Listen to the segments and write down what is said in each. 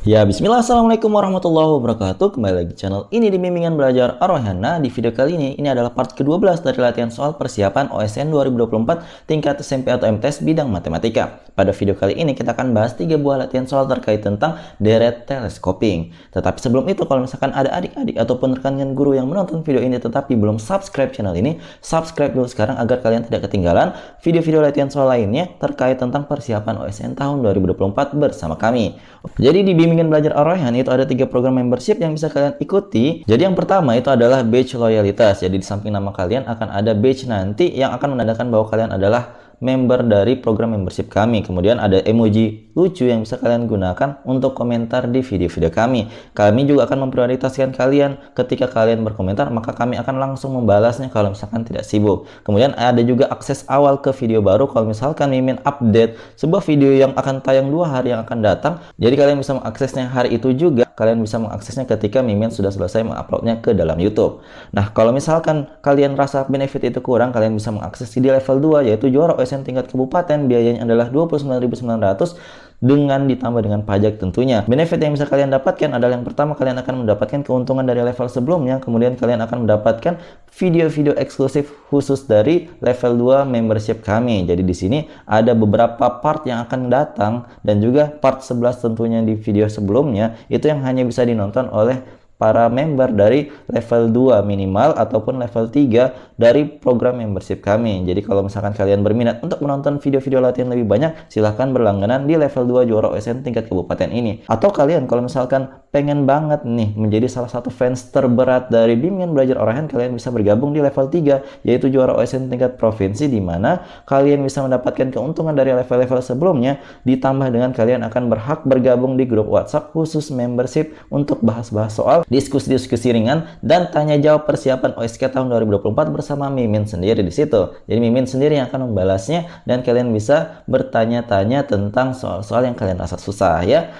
Ya, bismillah, assalamualaikum warahmatullahi wabarakatuh. Kembali lagi di channel ini di Bimbingan Belajar Ar-Rayhan. Nah, di video kali ini adalah part ke-12 dari latihan soal persiapan OSN 2024 tingkat SMP atau MTS bidang matematika. Pada video kali ini kita akan bahas 3 buah latihan soal terkait tentang deret telescoping. Tetapi sebelum itu, kalau misalkan ada adik-adik ataupun rekan-rekan guru yang menonton video ini tetapi belum subscribe channel ini, subscribe dulu sekarang agar kalian tidak ketinggalan video-video latihan soal lainnya terkait tentang persiapan OSN tahun 2024 bersama kami. Jadi di Bimbingan Belajar Ar-Rayhan itu ada 3 program membership yang bisa kalian ikuti. Jadi yang pertama itu adalah badge loyalitas. Jadi di samping nama kalian akan ada badge nanti yang akan menandakan bahwa kalian adalah member dari program membership kami. Kemudian ada emoji lucu yang bisa kalian gunakan untuk komentar di video-video kami. Kami juga akan memprioritaskan kalian ketika kalian berkomentar, maka kami akan langsung membalasnya kalau misalkan tidak sibuk. Kemudian ada juga akses awal ke video baru kalau misalkan Mimin update sebuah video yang akan tayang 2 hari yang akan datang. Jadi kalian bisa mengaksesnya hari itu juga. Kalian bisa mengaksesnya ketika Mimin sudah selesai menguploadnya ke dalam YouTube. Nah, kalau misalkan kalian rasa benefit itu kurang, kalian bisa mengakses di level 2 yaitu juara OSN tingkat kabupaten. Biayanya adalah 29.900 dengan ditambah dengan pajak tentunya. Benefit yang bisa kalian dapatkan adalah yang pertama, kalian akan mendapatkan keuntungan dari level sebelumnya. Kemudian kalian akan mendapatkan video-video eksklusif khusus dari level 2 membership kami. Jadi di sini ada beberapa part yang akan datang dan juga part 11 tentunya di video sebelumnya itu yang hanya bisa dinonton oleh para member dari level 2 minimal ataupun level 3 dari program membership kami. Jadi kalau misalkan kalian berminat untuk menonton video-video latihan lebih banyak, silahkan berlangganan di level 2 juara OSN tingkat kabupaten ini. Atau kalian kalau misalkan pengen banget nih menjadi salah satu fans terberat dari Bimbingan Belajar Ar-Rayhan, kalian bisa bergabung di level 3 yaitu juara OSN tingkat provinsi, di mana kalian bisa mendapatkan keuntungan dari level-level sebelumnya ditambah dengan kalian akan berhak bergabung di grup WhatsApp khusus membership untuk bahas-bahas soal, diskusi-diskusi ringan, dan tanya jawab persiapan OSK tahun 2024 bersama Mimin sendiri di situ. Jadi Mimin sendiri yang akan membalasnya dan kalian bisa bertanya-tanya tentang soal-soal yang kalian rasa susah ya.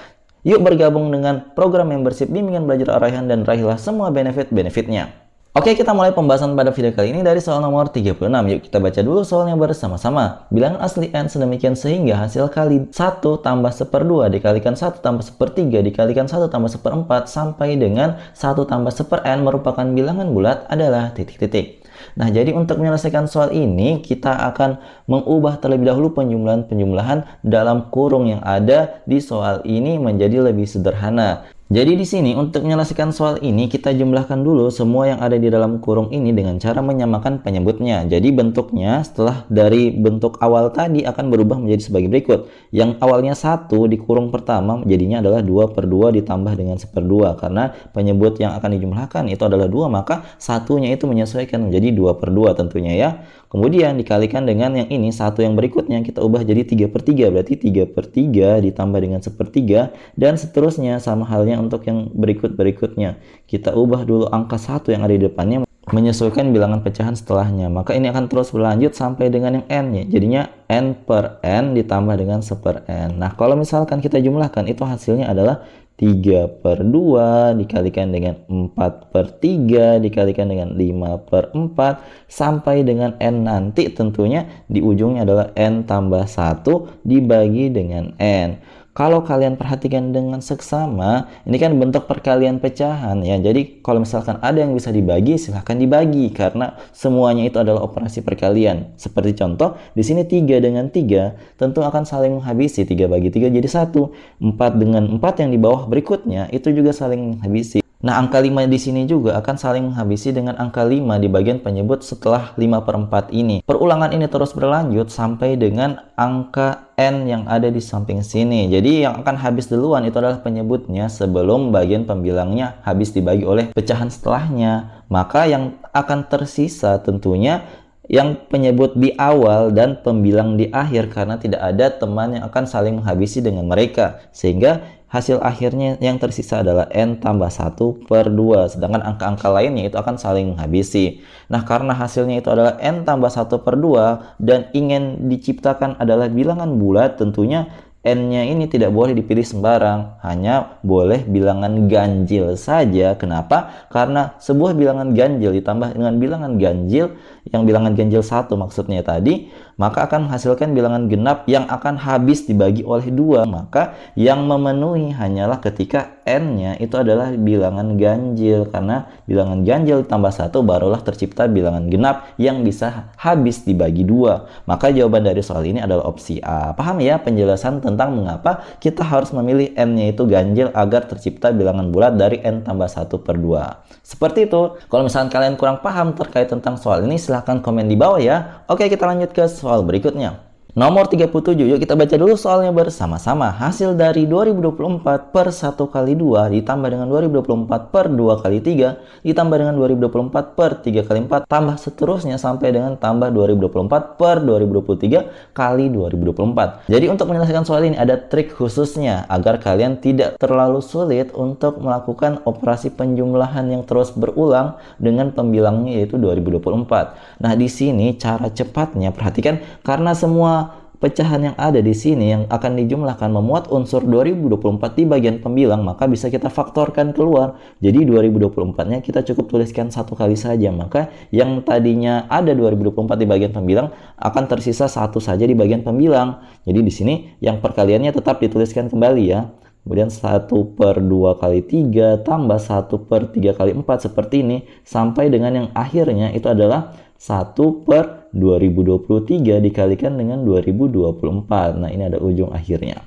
Yuk bergabung dengan program membership Bimbingan Belajar Ar-Rayhan dan raihlah semua benefit-benefitnya. Oke, kita mulai pembahasan pada video kali ini dari soal nomor 36. Yuk kita baca dulu soalnya bersama-sama. Bilangan asli n sedemikian sehingga hasil kali 1 tambah 1/2 dikalikan 1 tambah 1/3 dikalikan 1 tambah 1/4 sampai dengan 1 tambah 1/n merupakan bilangan bulat adalah titik-titik. Nah, jadi untuk menyelesaikan soal ini, kita akan mengubah terlebih dahulu penjumlahan dalam kurung yang ada di soal ini menjadi lebih sederhana. Jadi di sini untuk menyelesaikan soal ini kita jumlahkan dulu semua yang ada di dalam kurung ini dengan cara menyamakan penyebutnya. Jadi bentuknya setelah dari bentuk awal tadi akan berubah menjadi sebagai berikut. Yang awalnya 1 di kurung pertama jadinya adalah 2/2 ditambah dengan 1/2 karena penyebut yang akan dijumlahkan itu adalah 2, maka satunya itu menyesuaikan menjadi 2/2 tentunya ya. Kemudian dikalikan dengan yang ini, 1 yang berikutnya kita ubah jadi 3/3, berarti 3/3 ditambah dengan 1/3 dan seterusnya sama halnya untuk yang berikut-berikutnya. Kita ubah dulu angka 1 yang ada di depannya menyesuaikan bilangan pecahan setelahnya. Maka ini akan terus berlanjut sampai dengan yang n-nya. Jadinya n/n ditambah dengan 1/n. Nah, kalau misalkan kita jumlahkan itu hasilnya adalah 3/2 dikalikan dengan 4/3 dikalikan dengan 5/4 sampai dengan n nanti tentunya di ujungnya adalah n tambah 1 dibagi dengan n. Kalau kalian perhatikan dengan seksama, ini kan bentuk perkalian pecahan ya. Jadi kalau misalkan ada yang bisa dibagi, silahkan dibagi karena semuanya itu adalah operasi perkalian. Seperti contoh, di sini 3 dengan 3 tentu akan saling menghabisi. 3 bagi 3 jadi 1. 4 dengan 4 yang di bawah berikutnya itu juga saling menghabisi. Nah, angka 5 di sini juga akan saling menghabisi dengan angka 5 di bagian penyebut setelah 5/4 ini. Perulangan ini terus berlanjut sampai dengan angka n yang ada di samping sini. Jadi yang akan habis duluan itu adalah penyebutnya sebelum bagian pembilangnya habis dibagi oleh pecahan setelahnya. Maka yang akan tersisa tentunya yang penyebut di awal dan pembilang di akhir karena tidak ada teman yang akan saling menghabisi dengan mereka. Sehingga hasil akhirnya yang tersisa adalah n tambah 1/2. Sedangkan angka-angka lainnya itu akan saling menghabisi. Nah, karena hasilnya itu adalah n tambah 1/2 dan ingin diciptakan adalah bilangan bulat, tentunya N-nya ini tidak boleh dipilih sembarang, hanya boleh bilangan ganjil saja. Kenapa? Karena sebuah bilangan ganjil ditambah dengan bilangan ganjil, yang bilangan ganjil 1 maksudnya tadi, maka akan menghasilkan bilangan genap yang akan habis dibagi oleh 2. Maka yang memenuhi hanyalah ketika N-nya itu adalah bilangan ganjil, karena bilangan ganjil tambah 1 barulah tercipta bilangan genap yang bisa habis dibagi 2. Maka jawaban dari soal ini adalah opsi A. Paham ya penjelasan tentang mengapa kita harus memilih N-nya itu ganjil agar tercipta bilangan bulat dari N tambah 1 per 2. Seperti itu. Kalau misalkan kalian kurang paham terkait tentang soal ini, silahkan komen di bawah ya. Oke, kita lanjut ke soal berikutnya. Nomor 37, yuk kita baca dulu soalnya bersama-sama. Hasil dari 2024 per 1 kali 2 ditambah dengan 2024 per 2 kali 3 ditambah dengan 2024 per 3 kali 4 tambah seterusnya sampai dengan tambah 2024 per 2023 kali 2024. Jadi untuk menyelesaikan soal ini ada trik khususnya agar kalian tidak terlalu sulit untuk melakukan operasi penjumlahan yang terus berulang dengan pembilangnya yaitu 2024. Nah, di sini cara cepatnya perhatikan, karena semua pecahan yang ada di sini yang akan dijumlahkan memuat unsur 2024 di bagian pembilang, maka bisa kita faktorkan keluar. Jadi 2024-nya kita cukup tuliskan 1 kali saja. Maka yang tadinya ada 2024 di bagian pembilang akan tersisa 1 saja di bagian pembilang. Jadi di sini yang perkaliannya tetap dituliskan kembali ya. Kemudian 1 per 2 kali 3 tambah 1 per 3 kali 4 seperti ini. Sampai dengan yang akhirnya itu adalah 1 per 2023 dikalikan dengan 2024. Nah, ini ada ujung akhirnya.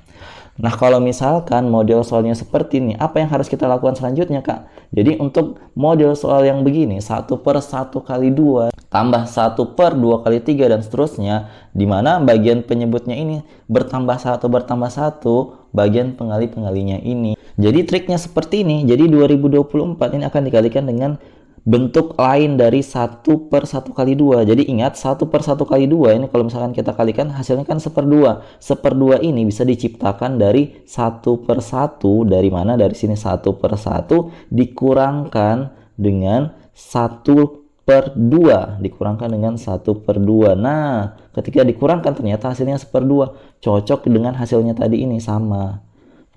Nah, kalau misalkan model soalnya seperti ini, apa yang harus kita lakukan selanjutnya, Kak? Jadi untuk model soal yang begini, 1 per 1 kali 2 tambah 1 per 2 kali 3 dan seterusnya, di mana bagian penyebutnya ini bertambah 1 bertambah 1, bagian pengali-pengalinya ini. Jadi triknya seperti ini. Jadi 2024 ini akan dikalikan dengan bentuk lain dari 1 per 1 kali 2. Jadi ingat, 1 per 1 kali 2 ini kalau misalkan kita kalikan hasilnya kan 1/2. 1/2 ini bisa diciptakan dari 1 per 1. Dari mana? Dari sini 1 per 1 dikurangkan dengan 1 per 2. Dikurangkan dengan 1 per 2. Nah, ketika dikurangkan ternyata hasilnya 1/2. Cocok dengan hasilnya tadi ini, sama.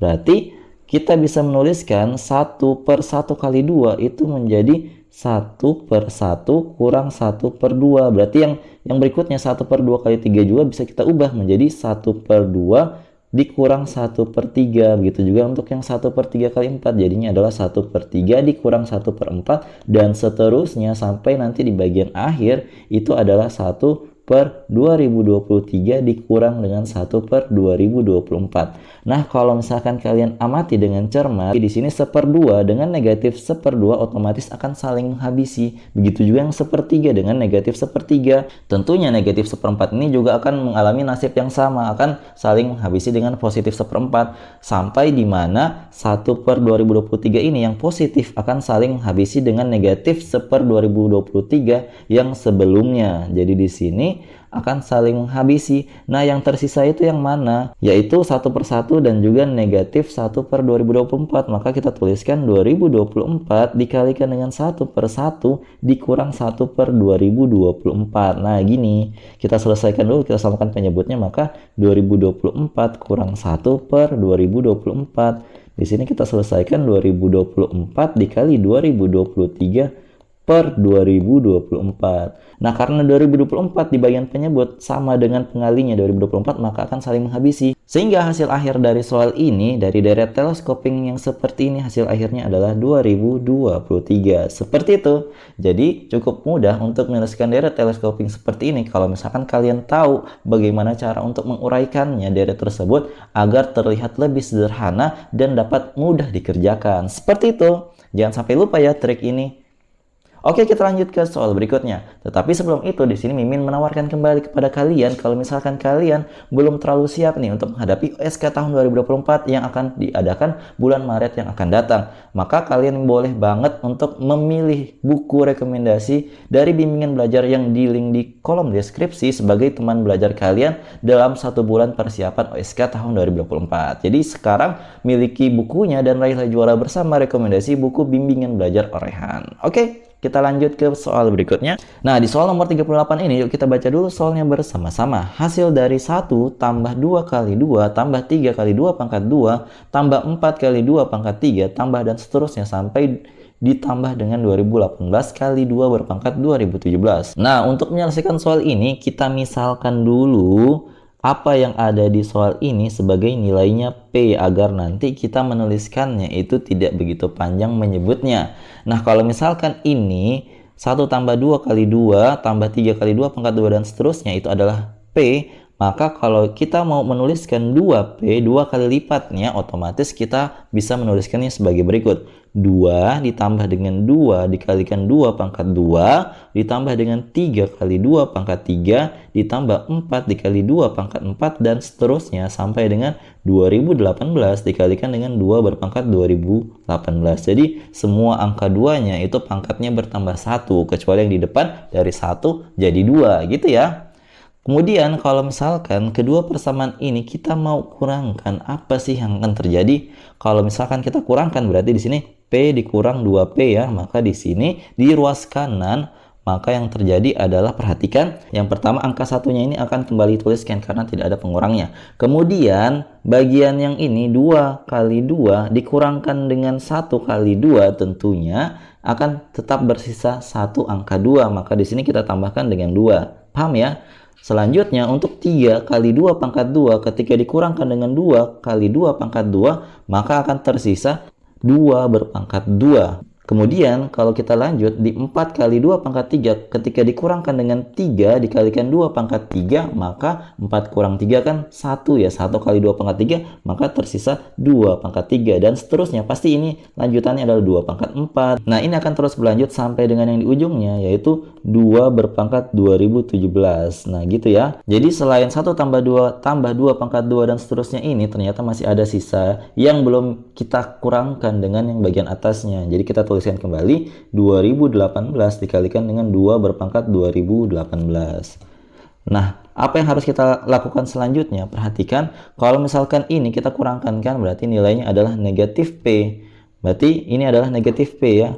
Berarti kita bisa menuliskan 1 per 1 kali 2 itu menjadi 1 per 1 kurang 1 per 2. Berarti yang berikutnya 1 per 2 kali 3 juga bisa kita ubah menjadi 1 per 2 dikurang 1 per 3. Begitu juga untuk yang 1 per 3 kali 4. Jadinya adalah 1 per 3 dikurang 1 per 4. Dan seterusnya sampai nanti di bagian akhir itu adalah 1 per 2023 dikurang dengan 1 per 2024. Nah, kalau misalkan kalian amati dengan cermat, di sini 1/2 dengan negatif 1/2 otomatis akan saling menghabisi. Begitu juga yang 1/3 dengan negatif 1/3. Tentunya negatif 1/4 ini juga akan mengalami nasib yang sama, akan saling menghabisi dengan positif 1/4. Sampai di mana 1 per 2023 ini yang positif akan saling menghabisi dengan negatif 1 per 2023 yang sebelumnya. Jadi di sini akan saling menghabisi. Nah, yang tersisa itu yang mana? Yaitu 1 per 1 dan juga negatif 1 per 2024. Maka kita tuliskan 2024 dikalikan dengan 1 per 1 dikurang 1 per 2024. Nah, gini. Kita selesaikan dulu, kita samakan penyebutnya. Maka 2024 kurang 1 per 2024. Di sini kita selesaikan 2024 dikali 2023 per 2024. Nah, karena 2024 di bagian penyebut sama dengan pengalinya 2024, maka akan saling menghabisi. Sehingga hasil akhir dari soal ini, dari deret telescoping yang seperti ini, hasil akhirnya adalah 2023. Seperti itu. Jadi, cukup mudah untuk menyelesaikan deret telescoping seperti ini kalau misalkan kalian tahu bagaimana cara untuk menguraikannya deret tersebut agar terlihat lebih sederhana dan dapat mudah dikerjakan. Seperti itu. Jangan sampai lupa ya trik ini. Oke, kita lanjut ke soal berikutnya. Tetapi sebelum itu, di sini Mimin menawarkan kembali kepada kalian kalau misalkan kalian belum terlalu siap nih untuk menghadapi USK tahun 2024 yang akan diadakan bulan Maret yang akan datang. Maka kalian boleh banget untuk memilih buku rekomendasi dari bimbingan belajar yang di link di kolom deskripsi sebagai teman belajar kalian dalam 1 bulan persiapan USK tahun 2024. Jadi sekarang miliki bukunya dan raihlah juara bersama rekomendasi buku bimbingan belajar Orehan. Oke. kita lanjut ke soal berikutnya. Nah, di soal nomor 38 ini, yuk kita baca dulu soalnya bersama-sama. Hasil dari 1 tambah 2 kali 2 tambah 3 kali 2 pangkat 2 tambah 4 kali 2 pangkat 3 tambah dan seterusnya sampai ditambah dengan 2018 kali 2 berpangkat 2017. Nah, untuk menyelesaikan soal ini, kita misalkan dulu apa yang ada di soal ini sebagai nilainya P agar nanti kita menuliskannya itu tidak begitu panjang menyebutnya. Nah, kalau misalkan ini 1 tambah 2 kali 2 tambah 3 kali 2 pangkat 2 dan seterusnya itu adalah P, maka kalau kita mau menuliskan 2P, 2 kali lipatnya, otomatis kita bisa menuliskannya sebagai berikut. 2 ditambah dengan 2 dikalikan 2 pangkat 2 ditambah dengan 3 kali 2 pangkat 3 ditambah 4 dikali 2 pangkat 4 dan seterusnya sampai dengan 2018 dikalikan dengan 2 berpangkat 2018. Jadi semua angka 2-nya itu pangkatnya bertambah 1 kecuali yang di depan dari 1 jadi 2 gitu ya. Kemudian kalau misalkan kedua persamaan ini kita mau kurangkan, apa sih yang akan terjadi? Kalau misalkan kita kurangkan berarti di sini P dikurang 2P ya, maka di sini di ruas kanan maka yang terjadi adalah, perhatikan, yang pertama angka satunya ini akan kembali tuliskan karena tidak ada pengurangnya. Kemudian bagian yang ini 2 kali 2 dikurangkan dengan 1 kali 2 tentunya akan tetap bersisa 1 angka 2, maka di sini kita tambahkan dengan 2. Paham ya? Selanjutnya untuk 3 kali 2 pangkat 2 ketika dikurangkan dengan 2 kali 2 pangkat 2 maka akan tersisa 2 berpangkat 2. Kemudian kalau kita lanjut di 4 kali 2 pangkat 3 ketika dikurangkan dengan 3 dikalikan 2 pangkat 3 maka 4 kurang 3 kan 1 ya, 1 kali 2 pangkat 3 maka tersisa 2 pangkat 3 dan seterusnya. Pasti ini lanjutannya adalah 2 pangkat 4. Nah, ini akan terus berlanjut sampai dengan yang di ujungnya yaitu 2 berpangkat 2017. Nah gitu ya. Jadi selain 1 tambah 2 pangkat 2 dan seterusnya ini ternyata masih ada sisa yang belum kita kurangkan dengan yang bagian atasnya. Jadi kita tuliskan kembali 2018 dikalikan dengan 2 berpangkat 2018. Nah, apa yang harus kita lakukan selanjutnya? Perhatikan, kalau misalkan ini kita kurangkan kan berarti nilainya adalah negatif P. Berarti ini adalah negatif P ya.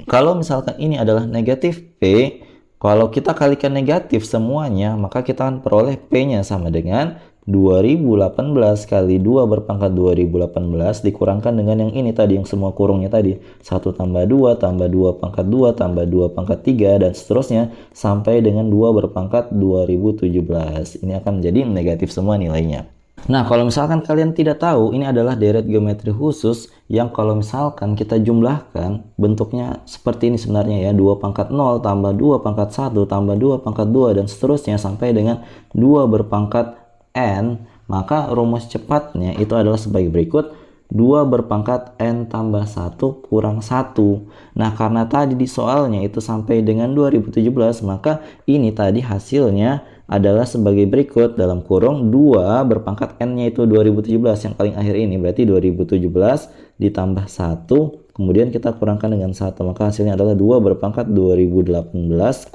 Kalau misalkan ini adalah negatif P, kalau kita kalikan negatif semuanya, maka kita akan peroleh P-nya sama dengan 2018 kali 2 berpangkat 2018 dikurangkan dengan yang ini tadi, yang semua kurungnya tadi. 1 tambah 2 tambah 2 pangkat 2 tambah 2 pangkat 3 dan seterusnya sampai dengan 2 berpangkat 2017. Ini akan menjadi negatif semua nilainya. Nah, kalau misalkan kalian tidak tahu, ini adalah deret geometri khusus yang kalau misalkan kita jumlahkan bentuknya seperti ini sebenarnya ya. 2 pangkat 0 tambah 2 pangkat 1 tambah 2 pangkat 2 dan seterusnya sampai dengan 2 berpangkat N, maka rumus cepatnya itu adalah sebagai berikut. 2 berpangkat N tambah 1 kurang 1. Nah, karena tadi di soalnya itu sampai dengan 2017, maka ini tadi hasilnya adalah sebagai berikut dalam kurung 2 berpangkat N-nya itu 2017 yang paling akhir ini. Berarti 2017 ditambah 1, kemudian kita kurangkan dengan 1. Maka hasilnya adalah 2 berpangkat 2018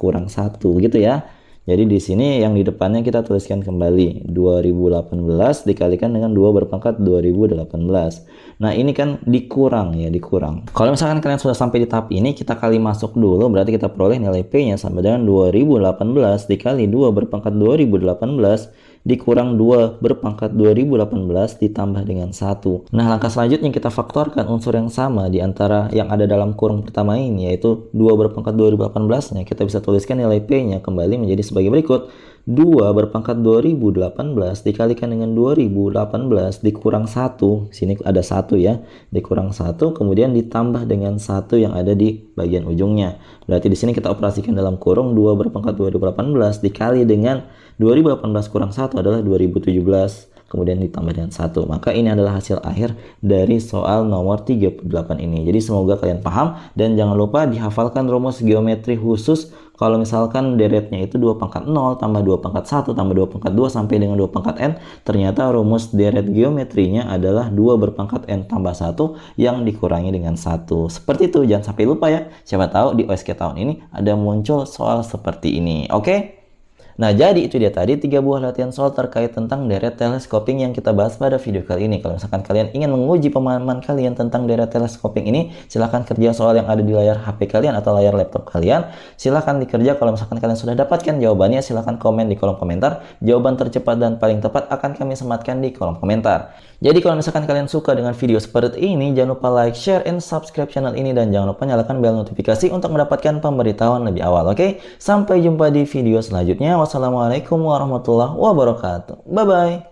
kurang 1 gitu ya. Jadi di sini yang di depannya kita tuliskan kembali 2018 dikalikan dengan 2 berpangkat 2018. Nah, ini kan dikurang ya, dikurang. Kalau misalkan kalian sudah sampai di tahap ini, kita kali masuk dulu, berarti kita peroleh nilai P-nya sama dengan 2018 dikali 2 berpangkat 2018 dikurang 2 berpangkat 2018 ditambah dengan 1. Nah, langkah selanjutnya kita faktorkan unsur yang sama di antara yang ada dalam kurung pertama ini, yaitu 2 berpangkat 2018-nya. Kita bisa tuliskan nilai P-nya kembali menjadi sebagai berikut. 2 berpangkat 2018 dikalikan dengan 2018 dikurang 1. Sini ada 1 ya. Dikurang 1 kemudian ditambah dengan 1 yang ada di bagian ujungnya. Berarti di sini kita operasikan dalam kurung 2 berpangkat 2018 dikali dengan 2018 kurang 1 adalah 2017, kemudian ditambah dengan 1. Maka ini adalah hasil akhir dari soal nomor 38 ini. Jadi semoga kalian paham dan jangan lupa dihafalkan rumus geometri khusus. Kalau misalkan deretnya itu 2 pangkat 0 tambah 2 pangkat 1 tambah 2 pangkat 2 sampai dengan 2 pangkat N, ternyata rumus deret geometrinya adalah 2 berpangkat N tambah 1 yang dikurangi dengan 1. Seperti itu, jangan sampai lupa ya. Siapa tahu di OSK tahun ini ada muncul soal seperti ini. Oke? Nah, jadi itu dia tadi 3 buah latihan soal terkait tentang deret telescoping yang kita bahas pada video kali ini. Kalau misalkan kalian ingin menguji pemahaman kalian tentang deret telescoping ini, silahkan kerja soal yang ada di layar HP kalian atau layar laptop kalian. Silahkan dikerja. Kalau misalkan kalian sudah dapatkan jawabannya, silahkan komen di kolom komentar. Jawaban tercepat dan paling tepat akan kami sematkan di kolom komentar. Jadi kalau misalkan kalian suka dengan video seperti ini, jangan lupa like, share, and subscribe channel ini, dan jangan lupa nyalakan bel notifikasi untuk mendapatkan pemberitahuan lebih awal, oke? Sampai jumpa di video selanjutnya. Wassalamualaikum warahmatullahi wabarakatuh. Bye-bye.